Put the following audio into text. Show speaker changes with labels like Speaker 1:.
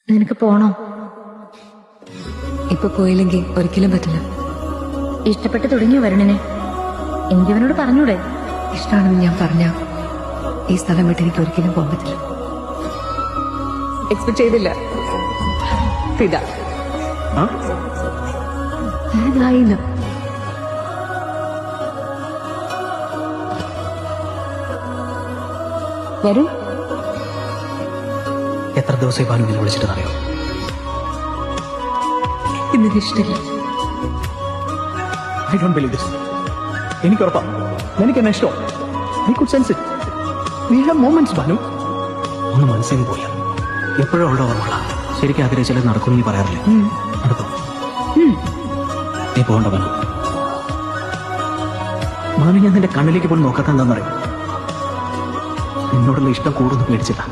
Speaker 1: നിനക്ക് പോണോ?
Speaker 2: ഇപ്പൊ പോയില്ലെങ്കിൽ ഒരിക്കലും പറ്റില്ല.
Speaker 1: ഇഷ്ടപ്പെട്ട് തുടങ്ങിയോ വരുണിനെ? എനിക്കവനോട് പറഞ്ഞൂടെ?
Speaker 2: ഇഷ്ടമാണെന്ന് ഞാൻ പറഞ്ഞ ഈ സ്ഥലം വിട്ട് എനിക്ക് ഒരിക്കലും പോകാൻ പറ്റില്ല. എക്സ്പെക്ട് ചെയ്തില്ല. ഇതാ ഞാനായില്ല. വരും.
Speaker 3: എത്ര ദിവസമായി ഭാനു നിന്നെ വിളിച്ചിട്ടെന്നറിയോ?
Speaker 2: ഇന്നെനിക്ക് ഇഷ്ടമില്ല.
Speaker 3: I don't believe this. എനിക്ക് ഉറപ്പാ നിനക്ക് എന്നെ ഇഷ്ടം. I could sense it. We have moments Bhanu. ഒന്ന് മനസ്സിൽ നിന്ന് പോയില്ല. എപ്പോഴും അവളുടെ ഓർമ്മ ശരിക്കും ആഗ്രഹിച്ചാലും നടക്കുമെന്ന് നീ പറയാറില്ലേ? നടക്കും. നീ പോകണ്ട ഭാനു. ഭാനു, ഞാൻ നിന്റെ കണ്ണിലേക്ക് പോലും നോക്കാത്ത എന്താണെന്നറിയോ? നിന്നോടുള്ള ഇഷ്ടം കൂടുതൽ പേടിച്ചില്ല.